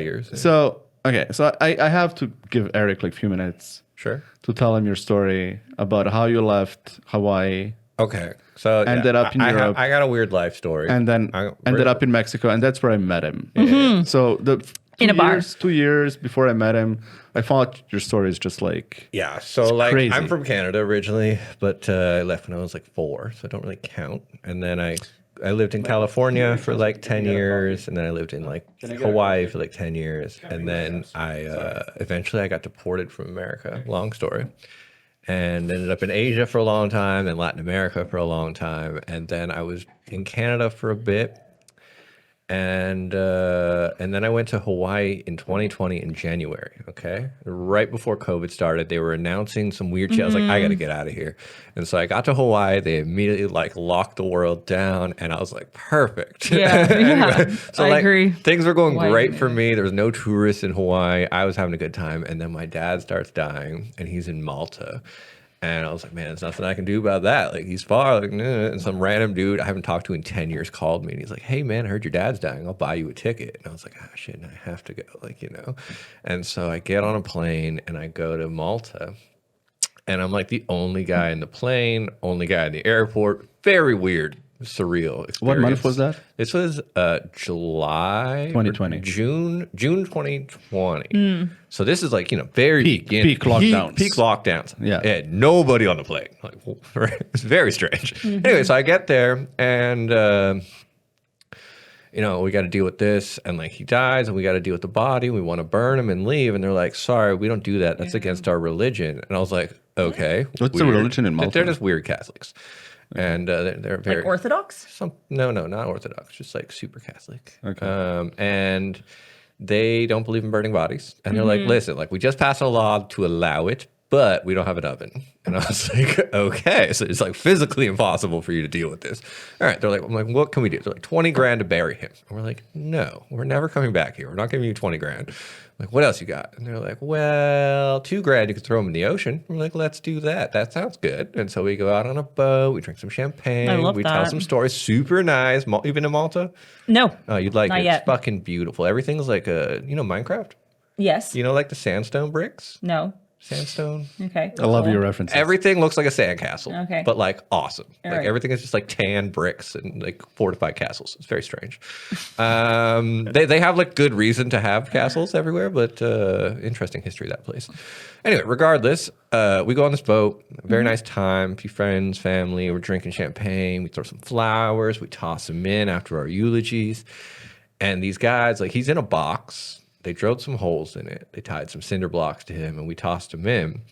years. So I have to give Eric like a few minutes Sure. to tell him your story about how you left Hawaii, Okay. So ended up in Europe. I got a weird life story. and then ended up in Mexico, and that's where I met him. So the In a bar. 2 years before I met him, I thought your story is just like Yeah, so like crazy. I'm from Canada originally, but I left when I was like 4, so I don't really count. And then I lived in California for like 10 years, and then I lived in like Hawaii for like 10 years, and then I eventually I got deported from America. Long story. And ended up in Asia for a long time, and Latin America for a long time, and then I was in Canada for a bit. And then I went to Hawaii in 2020 in January, okay? Right before COVID started, they were announcing some weird shit. I was like, I got to get out of here. And so I got to Hawaii. They immediately like locked the world down, and I was like, perfect. Yeah, Anyway, so I like, agree. things were going Hawaii, great for me. There was no tourists in Hawaii. I was having a good time. And then my dad starts dying, and he's in Malta. And I was like, man, there's nothing I can do about that. Like, he's far. Like, nah. And some random dude I haven't talked to in 10 years called me. And he's like, hey, man, I heard your dad's dying. I'll buy you a ticket. And I was like, ah, shit, I have to go. Like, you know. And so I get on a plane, and I go to Malta. And I'm like the only guy in the plane, only guy in the airport. Very weird, surreal experience. What month was that? This was July 2020. June 2020. So this is like, you know, very Peak lockdowns. Peak lockdowns. Yeah. And nobody on the plane. Like, it's very strange. Anyway, so I get there, and you know, we got to deal with this, and like he dies, and we got to deal with the body. We want to burn him and leave, and they're like, sorry, we don't do that. That's against our religion. And I was like, okay. What's the religion in Malta? They're just weird Catholics. And they're very Like Orthodox? no, not Orthodox, just like super Catholic. Okay. And they don't believe in burning bodies. And they're like, listen, like we just passed a law to allow it, but we don't have an oven. And I was like, okay. So it's like physically impossible for you to deal with this. All right. I'm like, what can we do? They're like, 20 grand to bury him. And we're like, no, we're never coming back here. We're not giving you 20 grand. I'm like, what else you got? And they're like, well, 2 grand, you could throw him in the ocean. We're like, let's do that. That sounds good. And so we go out on a boat. We drink some champagne. I love we tell that. some stories. Super nice. You've been to Malta? No. Oh, you'd like Not it. yet. It's fucking beautiful. Everything's like you know, Minecraft? Yes. You know, like the sandstone bricks? No. Sandstone? Okay. I love your references. Everything looks like a sandcastle. Okay. But like awesome. Like right. everything is just like tan bricks and like fortified castles. It's very strange. They have like good reason to have castles everywhere, but interesting history of that place. Anyway, regardless, we go on this boat, very nice time, a few friends, family, we're drinking champagne, we throw some flowers, we toss them in after our eulogies. And these guys, like he's in a box. They drilled some holes in it. They tied some cinder blocks to him, and we tossed him in.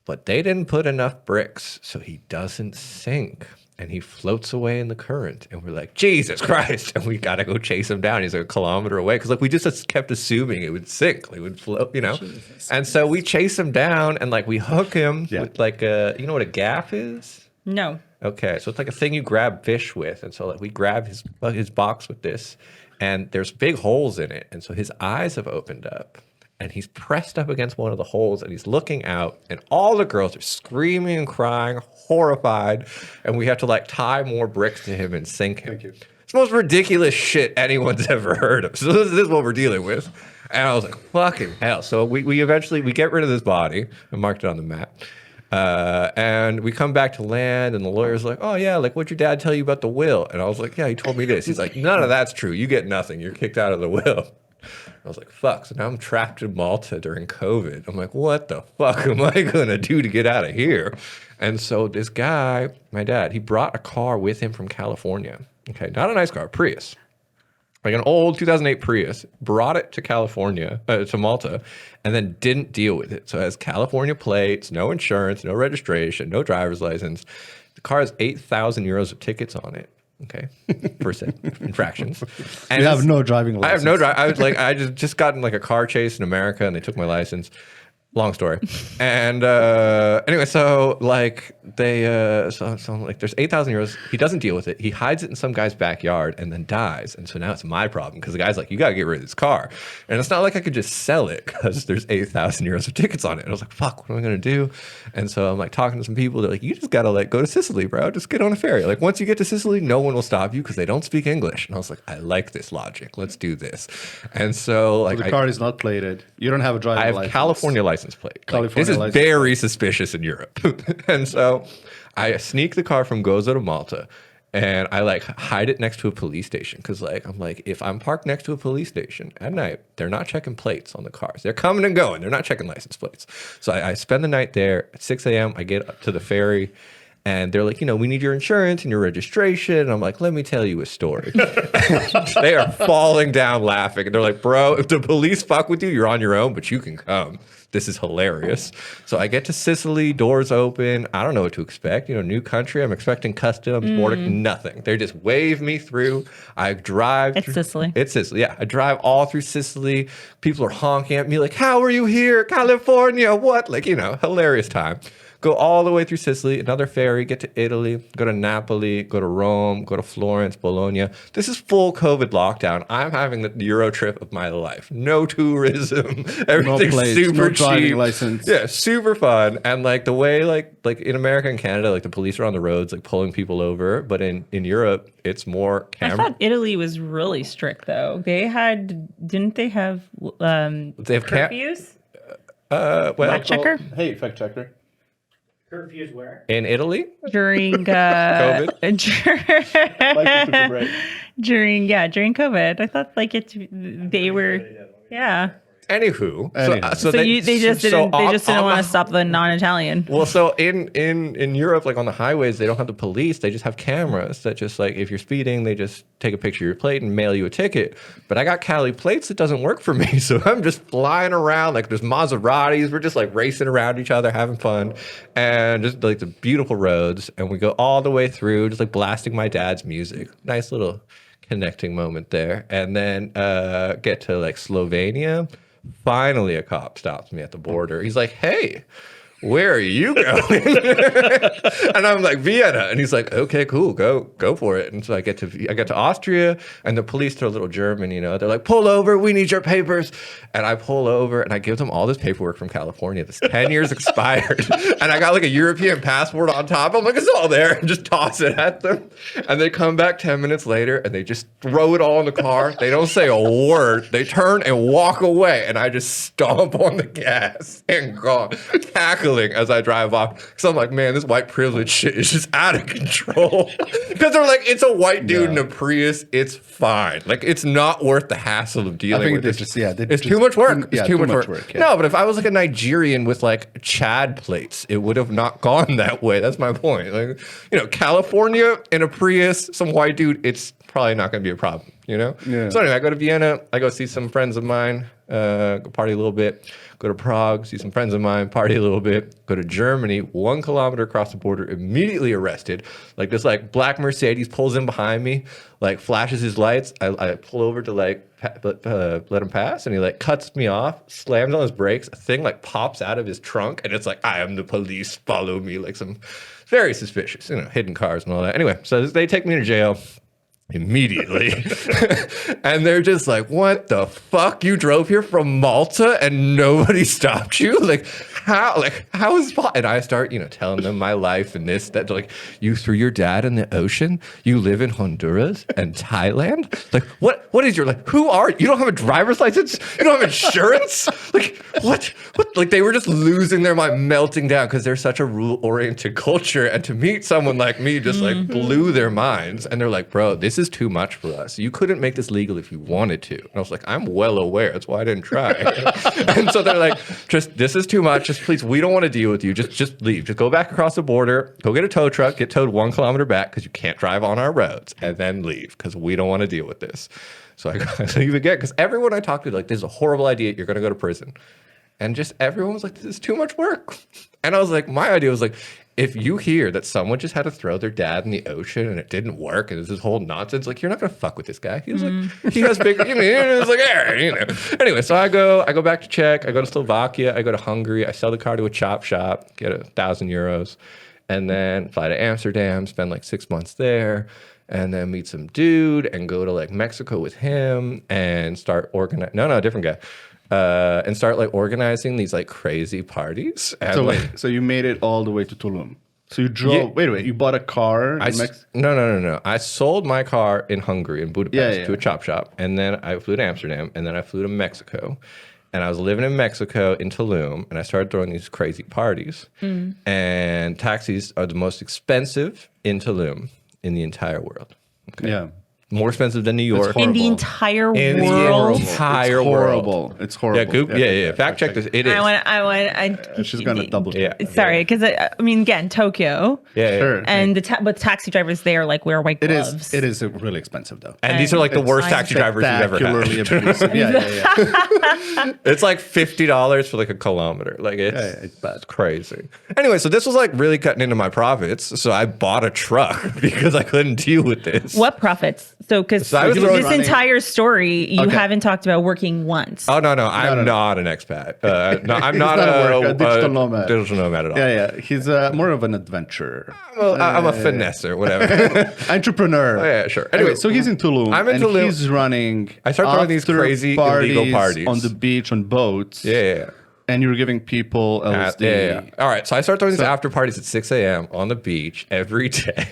But they didn't put enough bricks, so he doesn't sink. And he floats away in the current. And we're like, Jesus Christ. And we got to go chase him down. He's like a kilometer away. Because like we just kept assuming it would sink. Like, it would float, you know. Jesus. And so we chase him down, and like we hook him with like you know what a gaff is? No. Okay, so it's like a thing you grab fish with. And so like we grab his box with this. And there's big holes in it. And so his eyes have opened up. And he's pressed up against one of the holes. And he's looking out. And all the girls are screaming and crying, horrified. And we have to like tie more bricks to him and sink him. Thank you. It's the most ridiculous shit anyone's ever heard of. So this is what we're dealing with. And I was like, fucking hell. So we eventually get rid of this body and marked it on the map. And we come back to land, and the lawyer's like, oh, yeah, like, what'd your dad tell you about the will? And I was like, yeah, he told me this. He's like, none of that's true. You get nothing. You're kicked out of the will. I was like, fuck. So now I'm trapped in Malta during COVID. I'm like, what the fuck am I going to do to get out of here? And so this guy, my dad, he brought a car with him from California. Okay, not a nice car, Prius. Like an old 2008 Prius, brought it to California, to Malta, and then didn't deal with it. So it has California plates, no insurance, no registration, no driver's license. The car has 8,000 euros of tickets on it. Okay, for infractions. And You have no driving license. I have no drive. I was like, I just gotten like a car chase in America, and they took my license. Long story. And anyway, so like so like there's 8,000 euros. He doesn't deal with it. He hides it in some guy's backyard and then dies. And so now it's my problem because the guy's like, you got to get rid of this car. And it's not like I could just sell it because there's 8,000 euros of tickets on it. And I was like, fuck, what am I going to do? And so I'm like talking to some people. They're like, you just got to like go to Sicily, bro. Just get on a ferry. Like once you get to Sicily, no one will stop you because they don't speak English. And I was like, I like this logic. Let's do this. And so like the car is not plated. You don't have a driving license. I have California license plate. California this is license very suspicious in Europe. And so I sneak the car from Gozo to Malta and I like hide it next to a police station because like I'm like, if I'm parked next to a police station at night, they're not checking plates on the cars. They're coming and going. They're not checking license plates. So I spend the night there at 6 a.m. I get up to the ferry. And they're like, you know, we need your insurance and your registration. And I'm like, let me tell you a story. They are falling down laughing. And they're like, bro, if the police fuck with you, you're on your own, but you can come. This is hilarious. So I get to Sicily, doors open. I don't know what to expect. You know, new country. I'm expecting customs, border, nothing. They just wave me through. I drive. It's Sicily. It's Sicily. Yeah. I drive all through Sicily. People are honking at me like, how are you here? California? What? Like, you know, hilarious time. Go all the way through Sicily, another ferry, get to Italy, go to Napoli, go to Rome, go to Florence, Bologna. This is full COVID lockdown. I'm having the Euro trip of my life. No tourism. Everything's super cheap. License. Yeah, super fun. And like the way like in America and Canada, like the police are on the roads like pulling people over. But in Europe, it's more I thought Italy was really strict though. Didn't they have they have curfews? Fact checker? Hey, fact checker. Curfews where? in Italy? During COVID? during COVID. I thought like they were Anywho, they just didn't want to stop the non-Italian. Well, so in Europe, like on the highways, they don't have the police. They just have cameras that just like if you're speeding, they just take a picture of your plate and mail you a ticket. But I got Cali plates that doesn't work for me, so I'm just flying around like there's Maseratis. We're just like racing around each other, having fun, and just like the beautiful roads. And we go all the way through, just like blasting my dad's music. Nice little connecting moment there, and then get to like Slovenia. Finally, a cop stops me at the border. He's like, hey, where are you going? And I'm like, Vienna. And he's like, okay, cool, go for it. And so I get to Austria, and the police are a little German, you know. They're like, pull over, we need your papers. And I pull over, and I give them all this paperwork from California. This 10 years expired. And I got like a European passport on top. I'm like, it's all there. And just toss it at them. And they come back 10 minutes later, and they just throw it all in the car. They don't say a word. They turn and walk away. And I just stomp on the gas and go cackling as I drive off. Because I'm like, man, this white privilege shit is just out of control. Because they're like, it's a white dude in a Prius. It's fine. Like, it's not worth the hassle of dealing with it. It's too much work. It's too much work. No, but if I was like a Nigerian with like Chad plates, it would have not gone that way. That's my point. Like, you know, California in a Prius, some white dude, it's probably not going to be a problem, you know? Yeah. So anyway, I go to Vienna. I go see some friends of mine, go party a little bit. Go to Prague, see some friends of mine, party a little bit. Go to Germany, 1 kilometer across the border, immediately arrested. Like this like black Mercedes pulls in behind me, like flashes his lights. I pull over to like let him pass, and he like cuts me off, slams on his brakes. A thing like pops out of his trunk, and it's like, I am the police, follow me. Like some very suspicious, you know, hidden cars and all that. Anyway, so they take me to jail. Immediately. And they're just like, what the fuck? You drove here from Malta and nobody stopped you? Like, how is it? And I start, you know, telling them my life and this, that, like, you threw your dad in the ocean? You live in Honduras and Thailand? Like, what is your, like, who are you? You don't have a driver's license? You don't have insurance? Like, what? Like, they were just losing their mind, melting down because they're such a rule-oriented culture. And to meet someone like me just, like, blew their minds. And they're like, bro, this is too much for us. You couldn't make this legal if you wanted to. And I was like, I'm well aware. That's why I didn't try. And so they're like, just, this is too much. Just please, we don't want to deal with you. Just leave. Just go back across the border. Go get a tow truck. Get towed 1 kilometer back because you can't drive on our roads. And then leave because we don't want to deal with this. So I leave again because everyone I talked to, like, this is a horrible idea. You're going to go to prison. And just everyone was like, this is too much work. And I was like, my idea was like, if you hear that someone just had to throw their dad in the ocean and it didn't work and it's this whole nonsense, like, you're not gonna fuck with this guy. He was like, he has big, it's like, Anyway, so I go back to Czech, I go to Slovakia, I go to Hungary, I sell the car to a chop shop, get €1,000, and then fly to Amsterdam, spend like 6 months there, and then meet some dude and go to like Mexico with him and start organizing. No, different guy. And start like organizing these like crazy parties. And, So like, wait, so you made it all the way to Tulum. So you drove. Wait, you bought a car. No. I sold my car in Hungary, in Budapest, to a chop shop, and then I flew to Amsterdam, and then I flew to Mexico, and I was living in Mexico in Tulum, and I started throwing these crazy parties. And taxis are the most expensive in Tulum in the entire world. Okay? Yeah. More expensive than New York. In the entire In the world. entire It's horrible. world. It's horrible. Yeah, Google, yeah. Fact check this. It is. She's gonna double check. Yeah. Sorry, because I mean, again, Tokyo, Yeah. Sure. and but taxi drivers there like wear white It gloves. is really expensive though. And these are like the worst taxi drivers you've ever Spectacularly had. abusive. Yeah. It's like $50 for like a kilometer. Like it's bad. crazy. Anyway, so this was like really cutting into my profits. So I bought a truck because I couldn't deal with this. What profits? So, because So I was this running- entire story, you Okay. haven't talked about working once. Oh no, I'm not an expat. No, I'm not, not a worker, a digital nomad. Digital nomad at all. Yeah. He's more of an adventurer. I'm a finesser, whatever. Entrepreneur. Oh, yeah, sure. Anyway, Anyway, so he's in Tulum. I'm in and Tulum. He's running. I start throwing these after crazy illegal parties. on the beach on boats. Yeah. And you're giving people LSD. Yeah. All right. So I start throwing these after parties at 6 a.m. on the beach every day.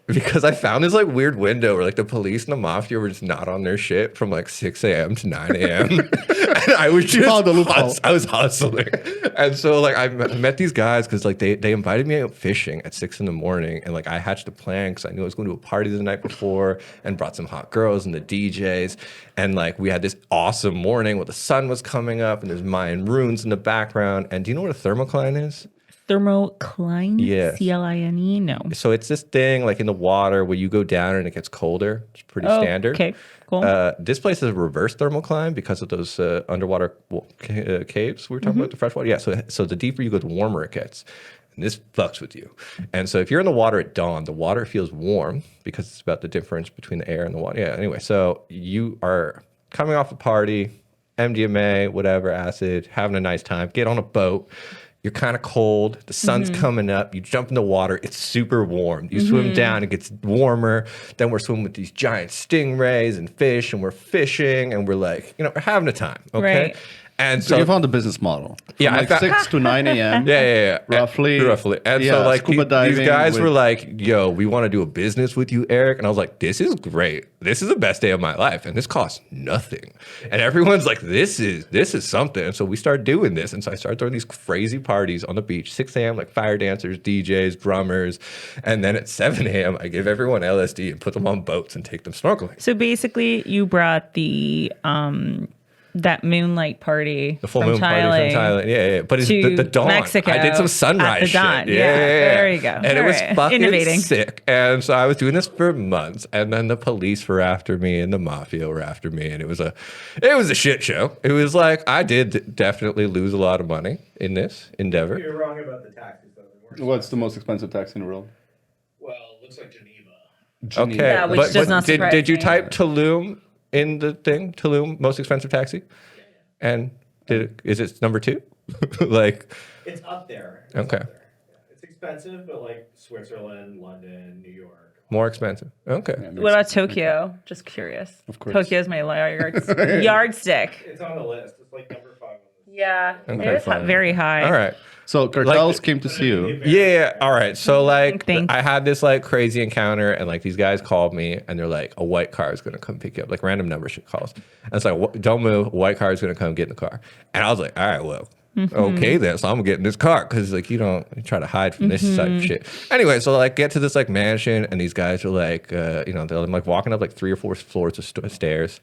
Because I found this like weird window where like the police and the mafia were just not on their shit from like 6 a.m. to 9 a.m. And I was just found the loophole. I was hustling. And so like I met these guys because like they invited me out fishing at 6 in the morning, and like I hatched a plan because I knew I was going to a party the night before and brought some hot girls and the DJs. And like we had this awesome morning where the sun was coming up and there's Mayan ruins in the background. And do you know what a thermocline is? Thermocline? Yes. CLINE? No. So it's this thing like in the water where you go down and it gets colder. It's pretty standard. Okay, cool. This place is a reverse thermocline because of those underwater caves we were talking about, the freshwater. Yeah, so the deeper you go, the warmer it gets. And this fucks with you. And so if you're in the water at dawn, the water feels warm because it's about the difference between the air and the water. Yeah, anyway, so you are coming off a party, MDMA, whatever, acid, having a nice time, get on a boat. You're kind of cold. The sun's coming up. You jump in the water. It's super warm. You swim down. It gets warmer. Then we're swimming with these giant stingrays and fish, and we're fishing, and we're like, we're having a time. Okay. Right. And So you found the business model. From Yeah, I like found- 6 to 9 a.m. yeah. Roughly. And Yeah, so like scuba these diving guys with- were like, yo, we want to do a business with you, Eric. And I was like, this is great. This is the best day of my life. And this costs nothing. And everyone's like, this is something. And so we started doing this. And so I started throwing these crazy parties on the beach, 6 a.m., like fire dancers, DJs, drummers. And then at 7 a.m., I give everyone LSD and put them on boats and take them snorkeling. So basically, you brought the that moonlight party The full from moon party from Thailand. Yeah. But it's to the dawn. Mexico I did some sunrise at the dawn. shit. Yeah, there you go. And it All was right. fucking Innovating. sick. And so I was doing this for months. And then the police were after me and the mafia were after me. And it was a shit show. It was like, I did definitely lose a lot of money in this endeavor. You're wrong about the taxes, though. They weren't- What's the most expensive taxi in the world? Well, it looks like Geneva. Okay. Yeah, which does not surprise did you me. type Tulum in the thing? Tulum, most expensive taxi? And is it number 2? Like, It's up there. Okay. Up there. Yeah. It's expensive, but like Switzerland, London, New York. more expensive. Okay. What about Tokyo? Just curious. Of course. Tokyo's my yardstick. It's on the list. It's like number 5 on the list. Yeah, Okay, it is fine. very high. All right. So cartels came to see you. Yeah. All right. So like, Thanks. I had this like crazy encounter, and like these guys called me, and they're like, a white car is gonna come pick you up. Like random number should calls. And it's like, don't move. A white car is gonna come get in the car. And I was like, all right, well. Okay then, so I'm gonna get in this car because like you try to hide from this type of shit. Anyway, so like get to this like mansion, and these guys are like, they're like walking up like 3 or 4 floors of stairs,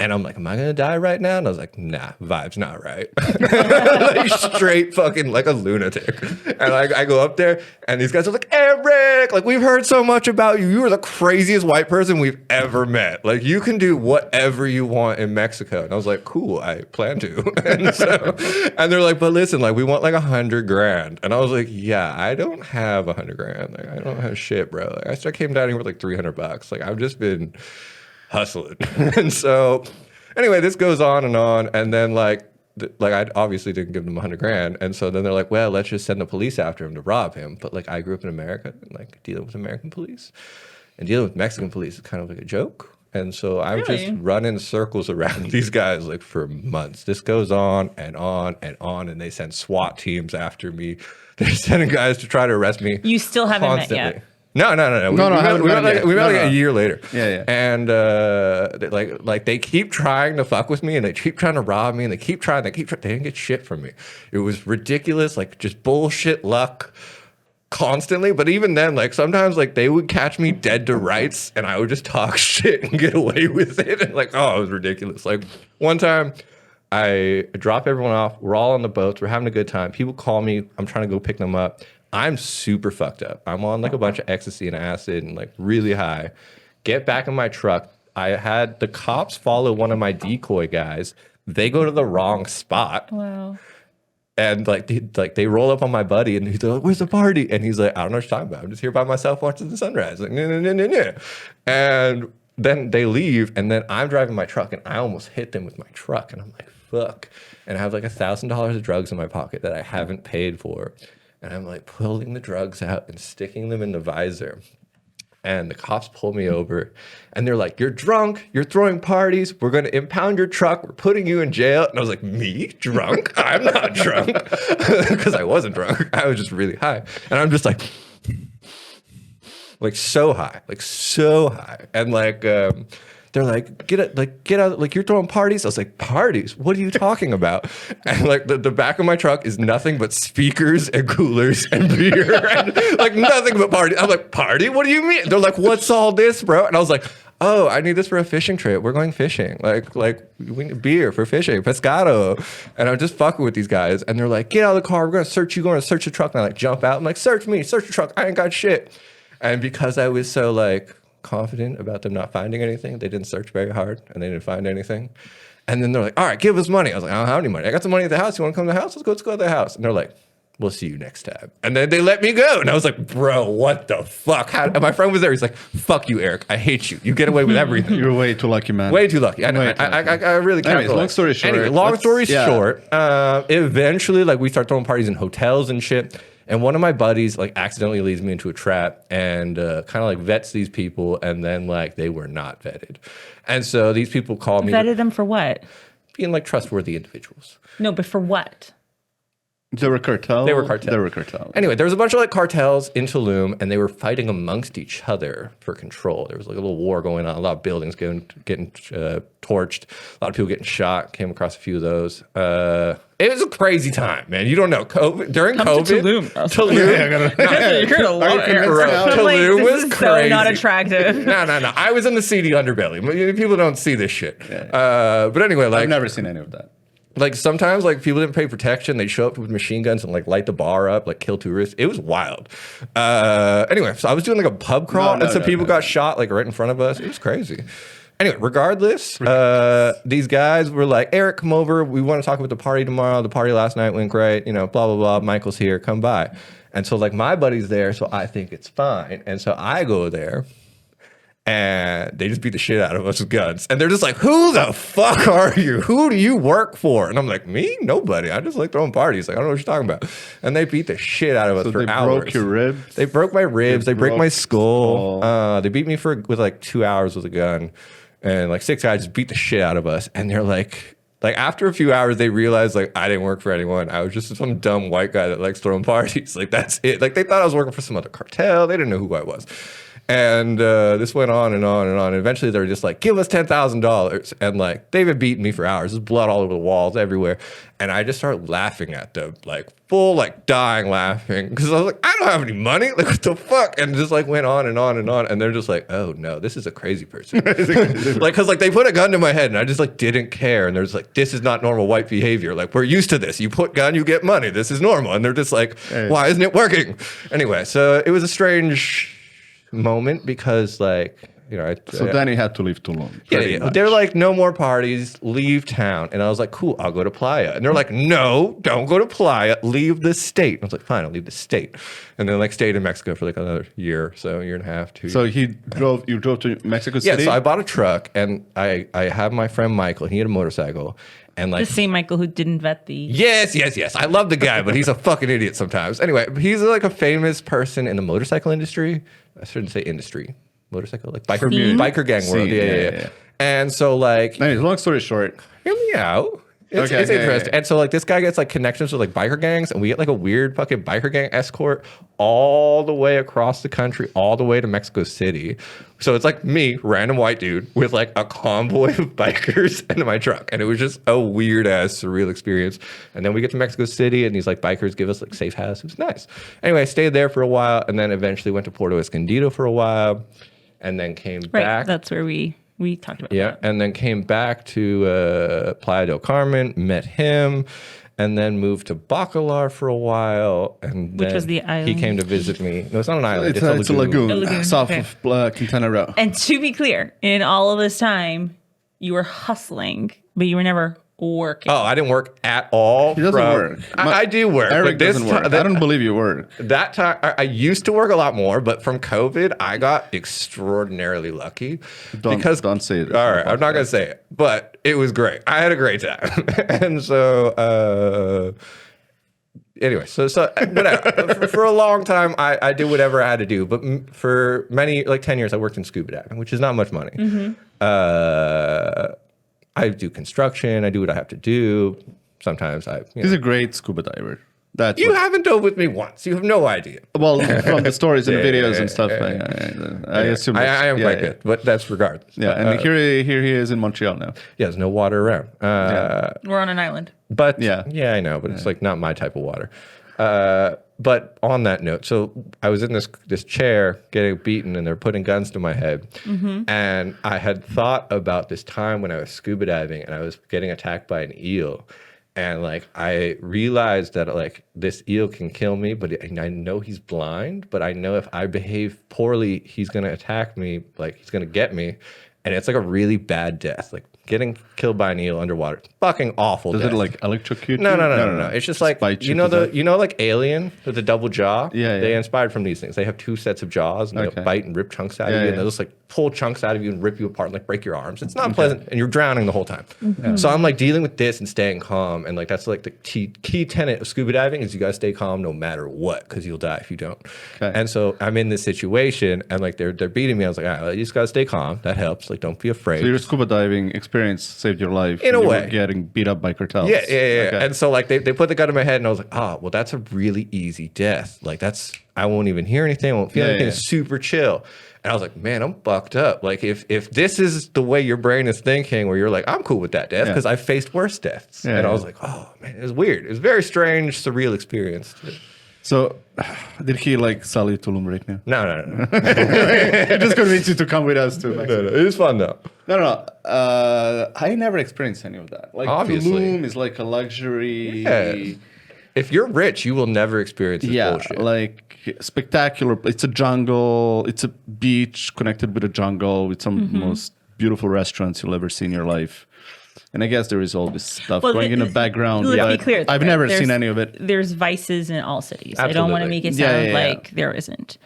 And I'm like, am I gonna die right now? And I was like, nah, vibe's not right. Like straight fucking like a lunatic. And I go up there and these guys are like, Eric, like we've heard so much about you. You are the craziest white person we've ever met. Like you can do whatever you want in Mexico. And I was like, cool, I plan to. And they're like, but listen, like we want like $100,000. And I was like, yeah, I don't have $100,000. Like I don't have shit, bro. Like I came down here with like $300. Like I've just been hustling. And so anyway, this goes on, and then like I obviously didn't give them $100,000, and so then they're like, well, let's just send the police after him to rob him. But like I grew up in America, and like dealing with American police and dealing with Mexican police is kind of like a joke. And so I'm just running circles around these guys like for months. This goes on and on and on, and they send SWAT teams after me. They're sending guys to try to arrest me. You still haven't met yet. No. We met like a year later. Yeah. And like they keep trying to fuck with me, and they keep trying to rob me, and they keep trying. They didn't get shit from me. It was ridiculous, like just bullshit luck constantly. But even then, like sometimes like they would catch me dead to rights, and I would just talk shit and get away with it. And like, oh, it was ridiculous. Like one time I drop everyone off. We're all on the boats. We're having a good time. People call me. I'm trying to go pick them up. I'm super fucked up. I'm on like a bunch of ecstasy and acid and like really high. Get back in my truck. I had the cops follow one of my decoy guys. They go to the wrong spot. Wow. And like they roll up on my buddy, and he's like, where's the party? And he's like, I don't know what you're talking about. I'm just here by myself watching the sunrise. Like, no. And then they leave, and then I'm driving my truck, and I almost hit them with my truck. And I'm like, fuck. And I have like $1,000 of drugs in my pocket that I haven't paid for. And I'm like pulling the drugs out and sticking them in the visor. And the cops pull me over, and they're like, you're drunk, you're throwing parties, we're going to impound your truck, we're putting you in jail. And I was like, me? Drunk? I'm not drunk. Because I wasn't drunk. I was just really high. And I'm just like so high. And like, they're like, get out, like you're throwing parties. I was like, parties? What are you talking about? And like the back of my truck is nothing but speakers and coolers and beer and like nothing but party. I'm like, party? What do you mean? They're like, what's all this, bro? And I was like, oh, I need this for a fishing trip. We're going fishing. Like we need beer for fishing, pescado. And I'm just fucking with these guys. And they're like, get out of the car. We're going to search you. We're going to search the truck. And I like jump out. I'm like, search me, search the truck. I ain't got shit. And because I was so like confident about them not finding anything, they didn't search very hard, and they didn't find anything. And then they're like, all right, give us money. I was like, I don't have any money. I got some money at the house. You want to come to the house? Let's go to the house. And they're like, we'll see you next time. And then they let me go. And I was like, bro, what the fuck? And my friend was there. He's like, fuck you, Eric. I hate you. You get away with everything. You're way too lucky, man. Way too lucky. I really can't. Anyways, long story short. Anyway, long story short, eventually, like we start throwing parties in hotels and shit. And one of my buddies like accidentally leads me into a trap and kind of like vets these people, and then like they were not vetted. And so these people call me. Vetted them for what? Being like trustworthy individuals. No, but for what? They were cartel. They were cartel. Anyway, there was a bunch of like cartels in Tulum, and they were fighting amongst each other for control. There was like a little war going on. A lot of buildings getting torched. A lot of people getting shot. Came across a few of those. It was a crazy time, man. You don't know. During COVID, to Tulum. Tulum was crazy. So not attractive. No. I was in the seedy underbelly. People don't see this shit. But anyway, like I've never seen any of that. Like sometimes like people didn't pay protection. They'd show up with machine guns and like light the bar up, like kill tourists. It was wild. Anyway, so I was doing like a pub crawl, and some people got shot like right in front of us. It was crazy. Anyway, regardless, these guys were like, Eric, come over. We want to talk about the party tomorrow. The party last night went great. You know, blah, blah, blah. Michael's here. Come by. And so like my buddy's there, so I think it's fine. And so I go there. And they just beat the shit out of us with guns. And they're just like, who the fuck are you? Who do you work for? And I'm like, me? Nobody. I just like throwing parties. Like, I don't know what you're talking about. And they beat the shit out of us for hours. They broke your ribs? They broke my ribs. They broke my skull. They beat me with like 2 hours with a gun. And like 6 guys just beat the shit out of us. And they're like after a few hours, they realized like I didn't work for anyone. I was just some dumb white guy that likes throwing parties. Like that's it. Like they thought I was working for some other cartel. They didn't know who I was. And this went on and on and on. And eventually, they were just like, "Give us $10,000." And like, they've been beating me for hours. There's blood all over the walls, everywhere. And I just started laughing at them, like full, like dying laughing, because I was like, "I don't have any money. Like, what the fuck?" And just like went on and on and on. And they're just like, "Oh no, this is a crazy person." Like, because like they put a gun to my head, and I just like didn't care. And they're just like, "This is not normal white behavior. Like, we're used to this. You put gun, you get money. This is normal." And they're just like, "Why isn't it working?" Anyway, so it was a strange moment because like, you know, So then you had to leave Tulum. yeah. They're like, "No more parties, leave town." And I was like, "Cool, I'll go to Playa." And they're like, "No, don't go to Playa, leave the state." I was like, "Fine, I'll leave the state." And then like stayed in Mexico for like another year, so year and a half, 2 years. So you drove to Mexico City? Yeah, so I bought a truck, and I have my friend Michael. He had a motorcycle, and like The same Michael who didn't vet the. yes. I love the guy, but he's a fucking idiot sometimes. Anyway, he's like a famous person in the motorcycle industry. I shouldn't say industry. Motorcycle, like biker gang world. Scene, Yeah. And so like, Anyways, long story short. hear me out. It's interesting. And so like this guy gets like connections with like biker gangs, and we get like a weird fucking biker gang escort all the way across the country, all the way to Mexico City. So it's like me, random white dude, with like a convoy of bikers in my truck. And it was just a weird ass surreal experience. And then we get to Mexico City, and these like bikers give us like safe house. It was nice. Anyway, I stayed there for a while, and then eventually went to Puerto Escondido for a while, and then came Right, back. that's where we talked about. Yeah, that. and then came back to Playa del Carmen, met him, and then moved to Bacalar for a while. And Which then was the he island? came to visit me. No, it's not an island. It's a lagoon, A lagoon, south okay. of Quintana Roo. And to be clear, in all of this time, you were hustling, but you were never working. Oh, I didn't work at all. He doesn't work. I do work. Eric but this doesn't work. ti- I don't believe you work. That time, I used to work a lot more, but from COVID, I got extraordinarily lucky. Don't say it. All right, I'm not going to say it, but it was great. I had a great time. And so, anyway, so whatever. for a long time, I did whatever I had to do. But for many, like 10 years, I worked in scuba diving, which is not much money. I do construction. I do what I have to do. Sometimes He's a great scuba diver. That's You haven't dove with me once. You have no idea. well from the stories and Yeah, videos yeah, and stuff. yeah, I assume I that's- am yeah, quite yeah. good, but that's regardless. Yeah, and here he is in Montreal now. Yeah, there's no water around. We're on an island. But Yeah. I know, but it's like not my type of water. But on that note, so I was in this chair getting beaten, and they're putting guns to my head. And I had thought about this time when I was scuba diving and I was getting attacked by an eel. And like I realized that like this eel can kill me, but I know he's blind. But I know if I behave poorly, he's gonna attack me. Like he's gonna get me, and it's like a really bad death. Like getting killed by an eel underwater, fucking awful. Does death. it like electrocute No, you? no. It's just like bite you know to death? like Alien with the double jaw. Yeah, They yeah. inspired from these things. They have two sets of jaws, and they'll Okay. bite and rip chunks out of Yeah, you, yeah. and they'll just like pull chunks out of you and rip you apart and like break your arms. It's not pleasant, and you're drowning the whole time. So I'm like dealing with this and staying calm, and like that's like the key tenet of scuba diving is you gotta stay calm no matter what, because you'll die if you don't. Okay. And so I'm in this situation, and like they're beating me. I was like, all right, you just gotta stay calm. That helps. Like don't be afraid. So your scuba diving experience saved your life. In a You were way. getting beat up by cartels. Yeah. Okay. And so like they put the gun to my head, and I was like, well, that's a really easy death. Like I won't even hear anything. I won't feel Yeah, anything. yeah. It's super chill. And I was like, man, I'm fucked up. Like if this is the way your brain is thinking, where you're like, I'm cool with that death Yeah. because I faced worse deaths. Yeah, and I yeah. was like, oh man, it was weird. It was a very strange, surreal experience. So did he like sell you Tulum right now? No. I just convinced you to come with us too. It was fun though. No. I never experienced any of that. Like Obviously. Tulum is like a luxury. Yeah. If you're rich, you will never experience this Yeah, bullshit. like spectacular. It's a jungle. It's a beach connected with a jungle with some of the most beautiful restaurants you'll ever see in your life. And I guess there is all this stuff Well, going in the background. Let's but be clear. I've never there's- seen any of it. There's vices in all cities. I don't want to Absolutely. make it Yeah, sound yeah, yeah. like there isn't.